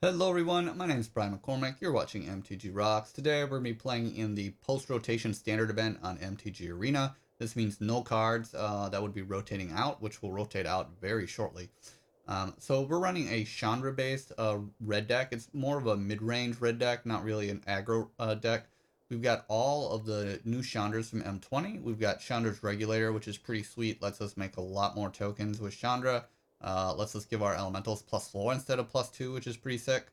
Hello everyone, my name is Brian McCormick, you're watching MTG Rocks. Today we're going to be playing in the post-rotation standard event on MTG Arena. This means no cards that would be rotating out, which will rotate out very shortly. So we're running a Chandra based red deck. It's more of a mid-range red deck, not really an aggro deck. We've got all of the new Chandras from M20. We've got Chandra's Regulator, which is pretty sweet, lets us make a lot more tokens with Chandra. Lets us give our elementals +4 instead of +2, which is pretty sick.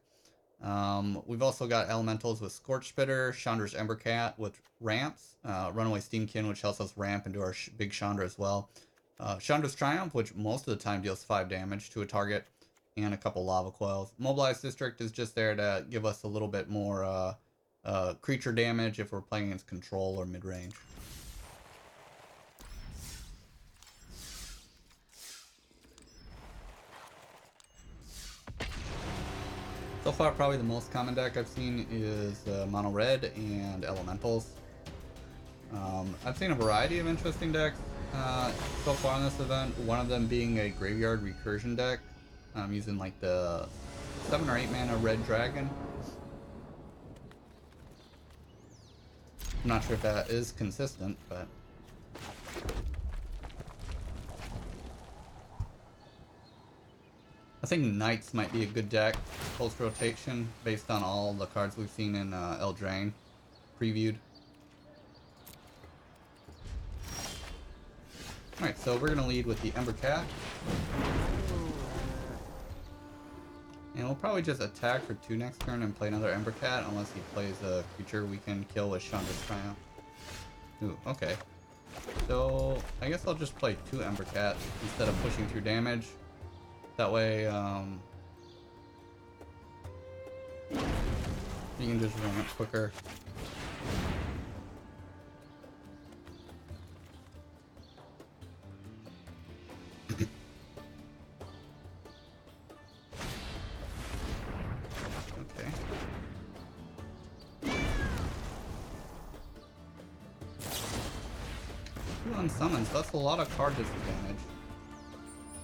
We've also got elementals with Scorch Spitter, Chandra's Embercat with ramps, Runaway Steam-Kin, which helps us ramp into our big Chandra as well. Chandra's Triumph, which most of the time deals 5 damage to a target, and a couple Lava Coils. Mobilized District is just there to give us a little bit more creature damage if we're playing against control or mid-range. So far, probably the most common deck I've seen is Mono Red and Elementals. I've seen a variety of interesting decks so far in this event, one of them being a Graveyard Recursion deck. I'm using like the 7 or 8 mana Red Dragon. I'm not sure if that is consistent, but... I think Knights might be a good deck post-rotation based on all the cards we've seen in Eldraine previewed. Alright, so we're going to lead with the Embercat. And we'll probably just attack for 2 next turn and play another Embercat unless he plays a creature we can kill with Chandra's Triumph. Ooh, okay. So I guess I'll just play 2 Embercat instead of pushing through damage. That way, you can just run it quicker. Okay. 2 unsummons, that's a lot of card disadvantage.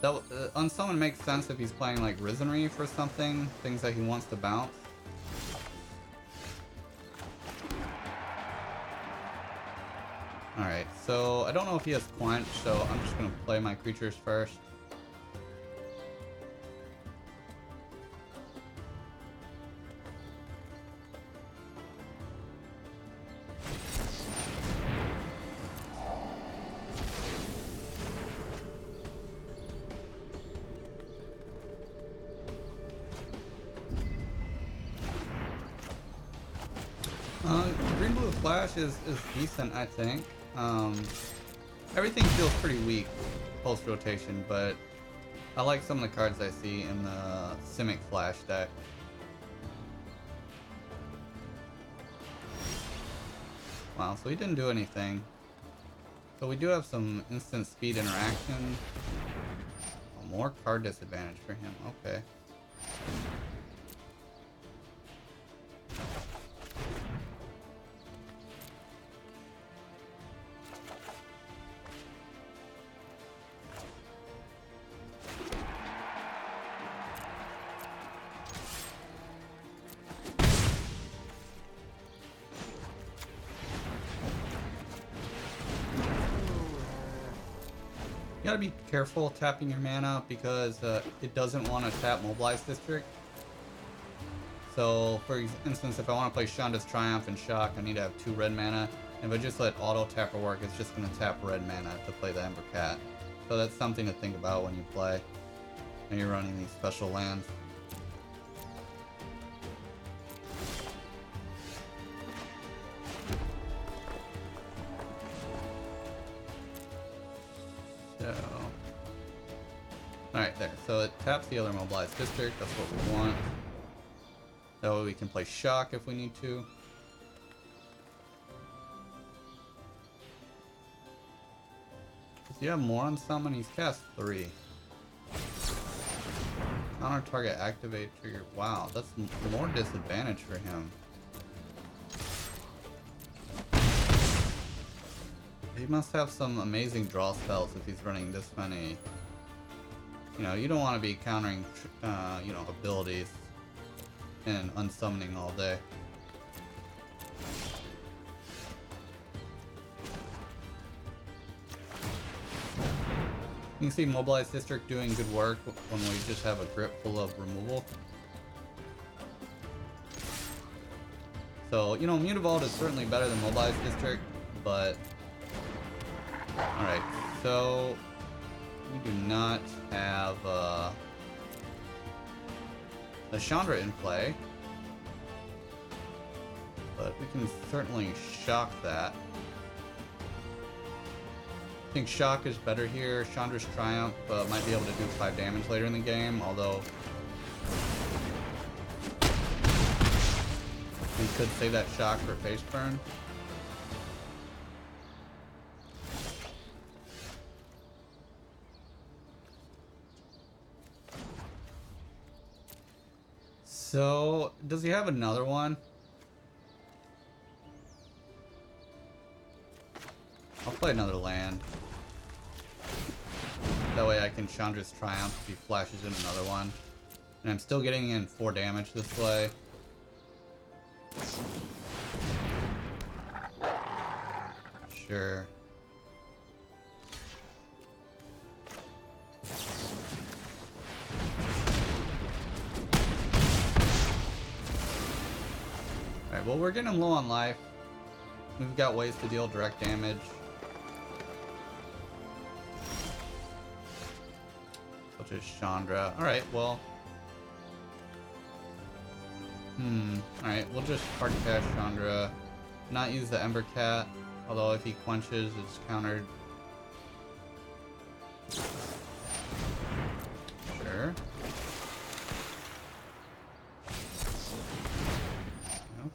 That unsummon makes sense if he's playing like Risen Reef or something, things that he wants to bounce. Alright, so I don't know if he has Quench, so I'm just going to play my creatures first. Green Blue Flash is decent, I think. Everything feels pretty weak post-rotation, but I like some of the cards I see in the Simic Flash deck. Wow, so he didn't do anything. So we do have some instant speed interaction. Oh, more card disadvantage for him, okay. You gotta be careful tapping your mana because it doesn't want to tap Mobilized District. So, for instance, if I want to play Chandra's Triumph and Shock, I need to have 2 red mana. And if I just let auto tapper work, it's just going to tap red mana to play the Embercat. So that's something to think about when you play, and you're running these special lands. So, alright, there. So it taps the other Mobilized District, that's what we want. That way we can play Shock if we need to. Does he have more on summon? He's cast 3. Counter target activate trigger. Wow, that's more disadvantage for him. He must have some amazing draw spells if he's running this many. You know, you don't want to be countering, you know, abilities. and unsummoning all day. You can see Mobilized District doing good work when we just have a grip full of removal. So, you know, Mutavault is certainly better than Mobilized District, but... Alright, so... We do not have a Chandra in play, but we can certainly shock that. I think shock is better here. Chandra's Triumph might be able to do 5 damage later in the game, although we could save that shock for face burn. So, does he have another one? I'll play another land. That way I can Chandra's Triumph if he flashes in another one. And I'm still getting in 4 damage this way. Sure. Alright, well, we're getting low on life. We've got ways to deal direct damage. Such as Chandra. Alright, well. Alright, we'll just hard cast Chandra. Not use the Embercat. Although if he quenches, it's countered. Sure.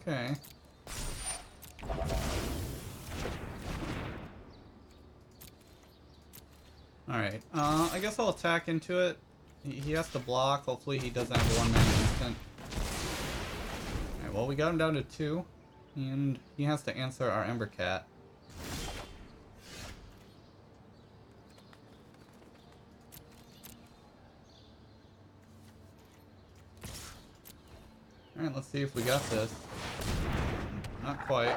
Okay. Alright, I guess I'll attack into it. He has to block. Hopefully he doesn't have 1 mana instant. Alright, well, we got him down to 2. And he has to answer our Embercat. Alright, let's see if we got this. Not quite.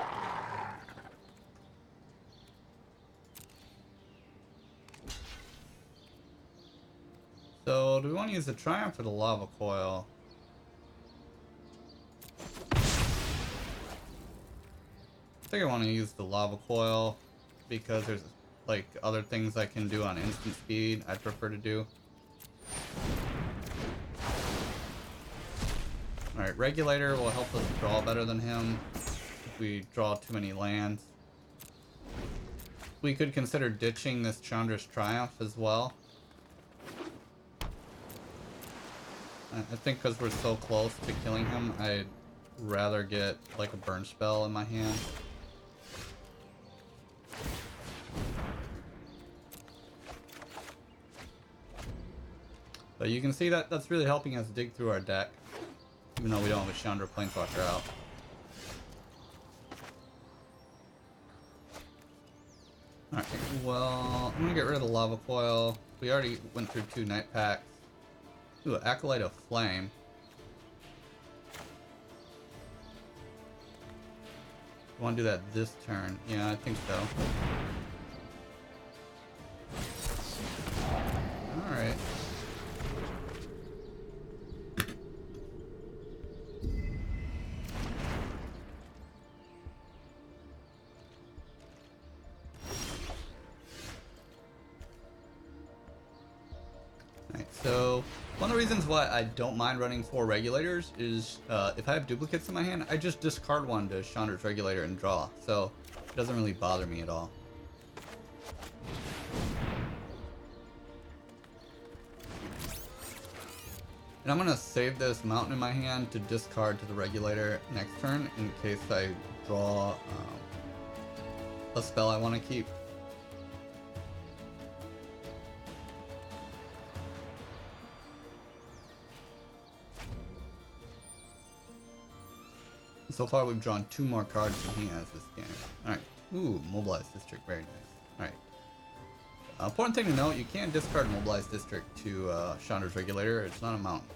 So, do we want to use the Triumph or the Lava Coil? I think I want to use the Lava Coil because there's like other things I can do on instant speed I'd prefer to do. Alright, Regulator will help us draw better than him if we draw too many lands. We could consider ditching this Chandra's Triumph as well. I think because we're so close to killing him, I'd rather get like a burn spell in my hand. But you can see that that's really helping us dig through our deck, even though we don't have a Chandra Planeswalker out. Alright, well, I'm gonna get rid of the Lava Coil. We already went through 2 Night Packs. Ooh, Acolyte of Flame. I want to do that this turn. Yeah, I think so. Alright. So, one of the reasons why I don't mind running 4 Regulators is if I have duplicates in my hand, I just discard one to Chandra's Regulator and draw. So, it doesn't really bother me at all. And I'm going to save this Mountain in my hand to discard to the Regulator next turn in case I draw a spell I want to keep. So far we've drawn 2 more cards than he has this game. Alright. Ooh, Mobilized District. Very nice. Alright. Important thing to note, you can't discard Mobilized District to Chandra's Regulator. It's not a mountain.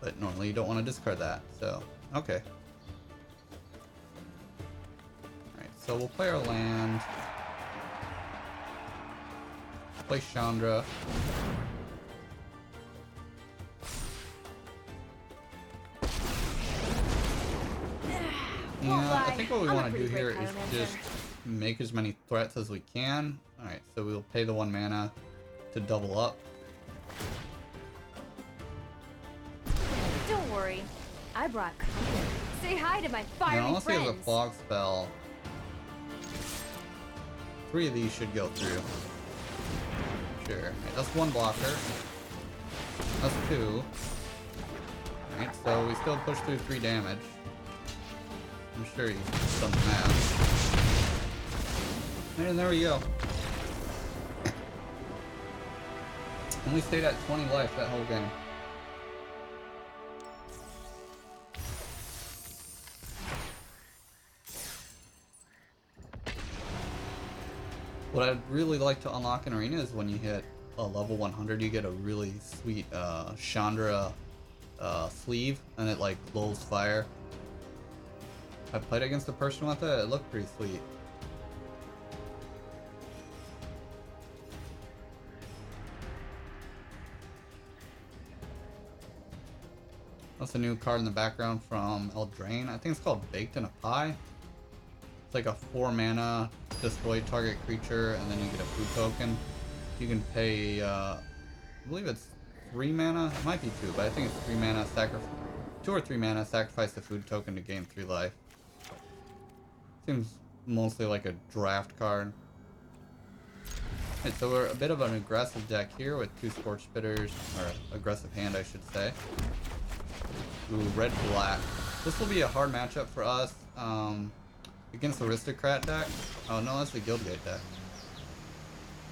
But normally you don't want to discard that, so okay. Alright, so we'll play our land. Play Chandra. Yeah, I think what we want to do here is just make as many threats as we can. Alright, so we'll pay the 1 mana to double up. Don't worry, I brought company. Say hi to my fiery unless friends. he has a fog spell, 3 of these should go through. Sure. Right, that's 1 blocker. That's 2. Alright, so we still push through 3 damage. I'm sure he's done the math. And there we go. And we stayed at 20 life that whole game. What I'd really like to unlock in Arena is when you hit a level 100, you get a really sweet Chandra sleeve, and it like glows fire. I played against a person with it, it looked pretty sweet. That's a new card in the background from Eldraine. I think it's called Baked in a Pie. It's like a 4 mana, destroy target creature, and then you get a food token. You can pay, I believe it's 3 mana? It might be 2, but I think it's 3 mana, 2 or 3 mana, sacrifice the food token to gain 3 life. Seems mostly like a draft card. Right, so we're a bit of an aggressive deck here with 2 Scorch Spitters, or aggressive hand I should say. Ooh, red-black. This will be a hard matchup for us against Aristocrat deck. Oh no, that's the Guildgate deck.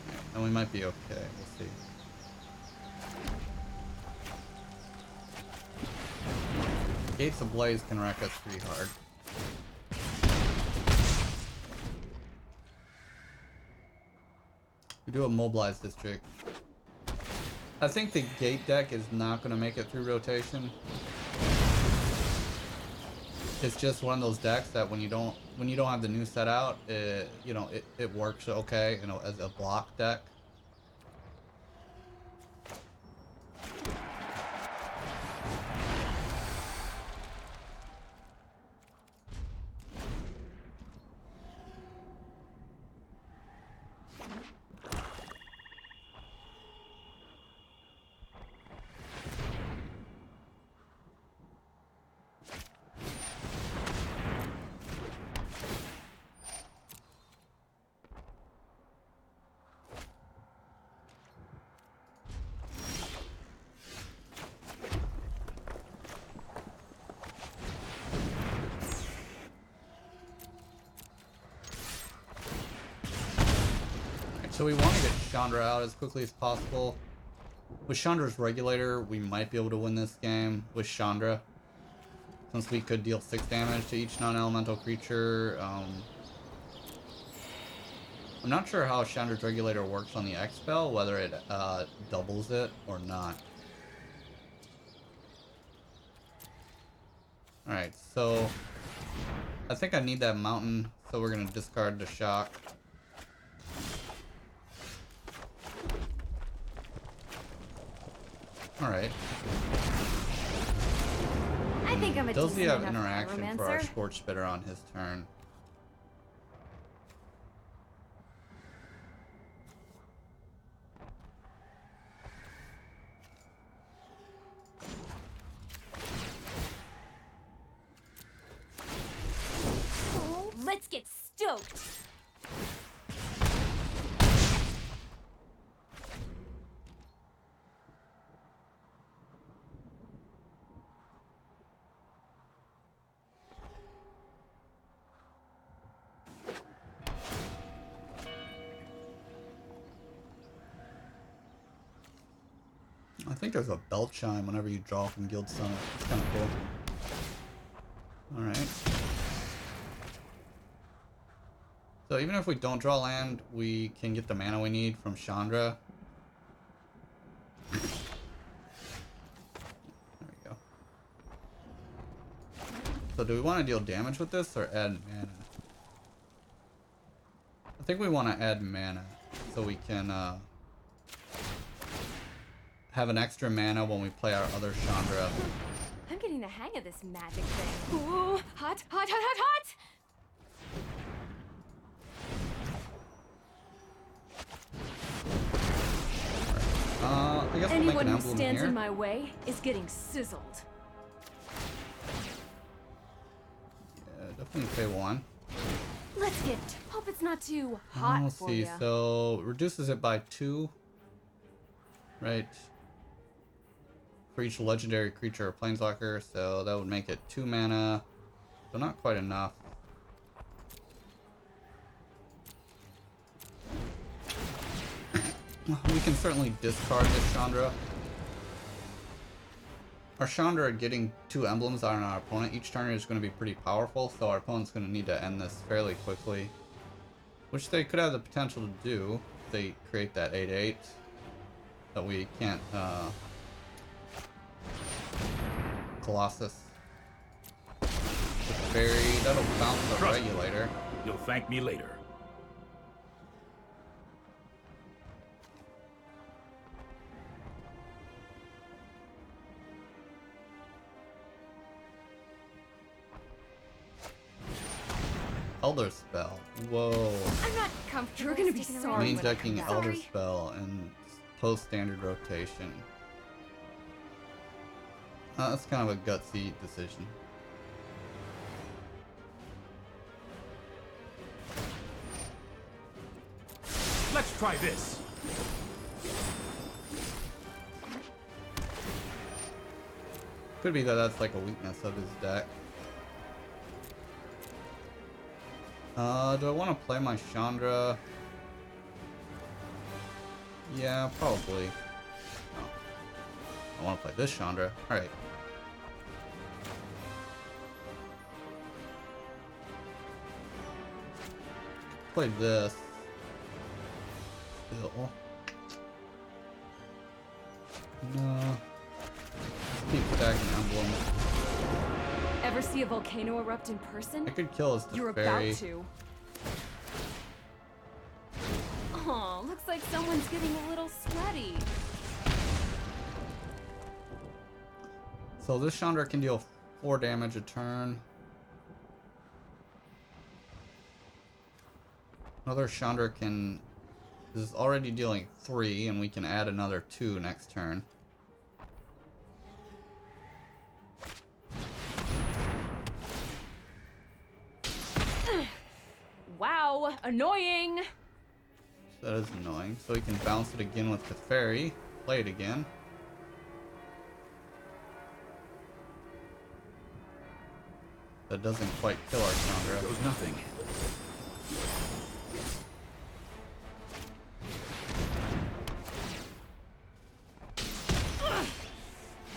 Right, and we might be okay, we'll see. Gates Ablaze can wreck us pretty hard. We do a Mobilized District. I think the Gate deck is not going to make it through rotation. It's just one of those decks that when you don't have the new set out, it works okay, as a block deck. So we want to get Chandra out as quickly as possible. With Chandra's Regulator, we might be able to win this game with Chandra, since we could deal 6 damage to each non-elemental creature. I'm not sure how Chandra's Regulator works on the X spell, whether it doubles it or not. Alright, so I think I need that mountain, so we're going to discard the shock. Alright. I think I'm a Does he have decent enough interaction for our Pyromancer. Scorch Spitter on his turn? Oh, let's get stoked. I think there's a bell chime whenever you draw from Guild Summit. It's kind of cool. Alright. So even if we don't draw land, we can get the mana we need from Chandra. There we go. So do we want to deal damage with this or add mana? I think we want to add mana so we can have an extra mana when we play our other Chandra. I'm getting the hang of this magic thing. Ooh, hot, hot, hot, hot, hot! I guess we'll make Anyone an who emblem stands here. in my way is getting sizzled. Yeah, definitely pay 1. Let's get. Hope it's not too hot Let's for see. ya. So reduces it by 2. Right. For each legendary creature or planeswalker, so that would make it 2 mana. So not quite enough. We can certainly discard this Chandra. Our Chandra getting 2 emblems on our opponent each turn is going to be pretty powerful, so our opponent's going to need to end this fairly quickly. Which they could have the potential to do if they create that 8/8. But we can't, Colossus. The fairy, that'll bounce the Regulator. You'll thank me later. Elder Spell. Whoa. I'm not comfortable. You're gonna be sticking sorry around Main when I decking come back. Elder Sorry. Spell and post-standard rotation. That's kind of a gutsy decision. Let's try this. Could be that that's like a weakness of his deck. Do I want to play my Chandra? Yeah, probably. No. I want to play this Chandra. Alright. Play this. Still. No. Keep stacking emblems. Ever see a volcano erupt in person? I could kill his You're Teferi. about to. Oh, looks like someone's getting a little sweaty. So this Chandra can deal 4 damage a turn. Another Chandra is already dealing 3, and we can add another 2 next turn. Wow, annoying! That is annoying. So we can bounce it again with the fairy. Play it again. That doesn't quite kill our Chandra. Goes nothing.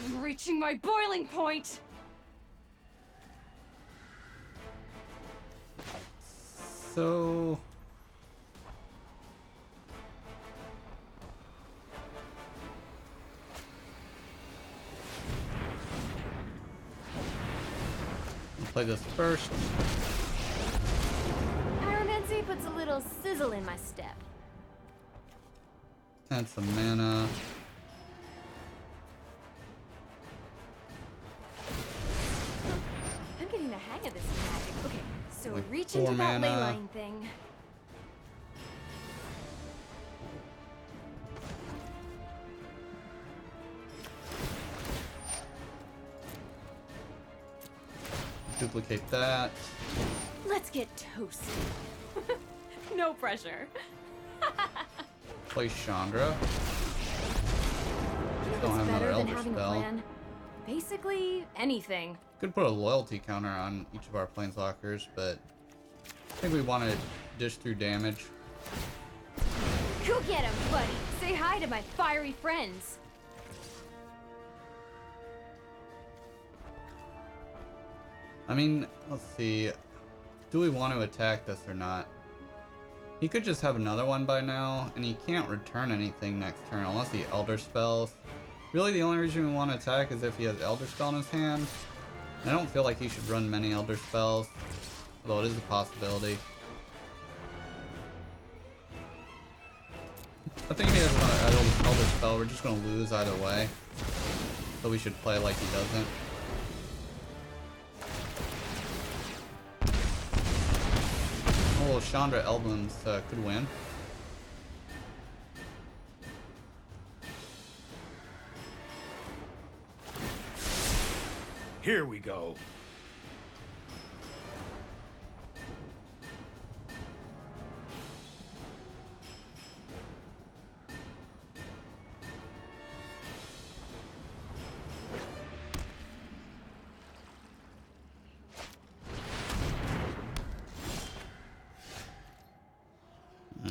I'm reaching my boiling point! So... I'll play this first. Pyromancer puts a little sizzle in my step. Add some mana. I'm getting the hang of this magic. Okay, so Like reach 4 into that mana. ley line thing. Duplicate that. Let's get toasted. No pressure. Play Chandra. What's Don't have another better than Elder having a Spell. plan? Basically, anything. Could put a loyalty counter on each of our planeswalkers, but I think we want to dish through damage. Go get him, buddy. Say hi to my fiery friends. I mean, let's see. Do we want to attack this or not? He could just have another one by now, and he can't return anything next turn unless he Elder Spells. Really, the only reason we want to attack is if he has Elder Spell in his hand. I don't feel like he should run many Elder spells, although it is a possibility. I think he has an Elder spell. We're just going to lose either way. So we should play like he doesn't. Oh, Chandra Elblins could win. Here we go.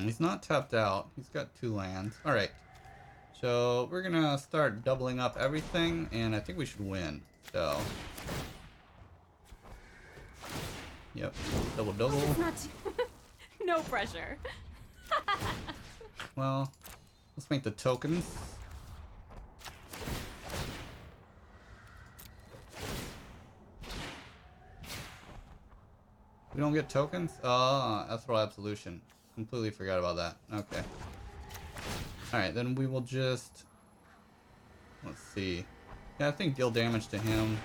He's not tapped out. He's got 2 lands. Alright. So we're gonna start doubling up everything, and I think we should win. So. Yep. Double double. It's not no pressure. Well, let's make the tokens. We don't get tokens? Astral Absolution. Completely forgot about that. Okay. Alright, then we will just... Let's see. Yeah, I think deal damage to him.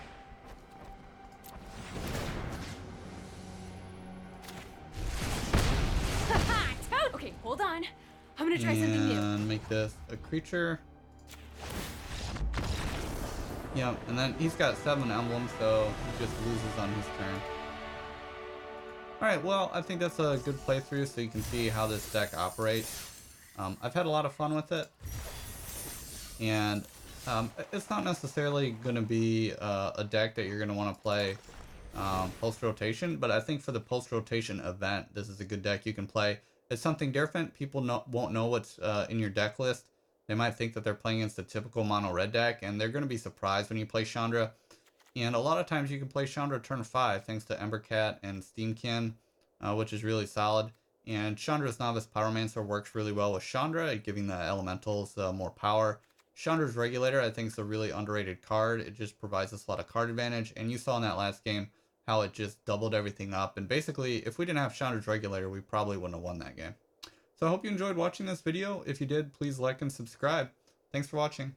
Okay, hold on. I'm gonna try something new. And make this a creature. Yeah, and then he's got 7 emblems, so he just loses on his turn. Alright, well, I think that's a good playthrough so you can see how this deck operates. I've had a lot of fun with it. And it's not necessarily going to be a deck that you're going to want to play post-rotation, but I think for the post-rotation event, this is a good deck you can play. It's something different. People won't know what's in your deck list. They might think that they're playing against a typical mono red deck, and they're going to be surprised when you play Chandra. And a lot of times you can play Chandra turn 5 thanks to Embercat and Steam-Kin, which is really solid. And Chandra's Novice Pyromancer works really well with Chandra, giving the elementals more power. Chandra's Regulator, I think, is a really underrated card. It just provides us a lot of card advantage. And you saw in that last game how it just doubled everything up. And basically, if we didn't have Chandra's Regulator, we probably wouldn't have won that game. So I hope you enjoyed watching this video. If you did, please like and subscribe. Thanks for watching.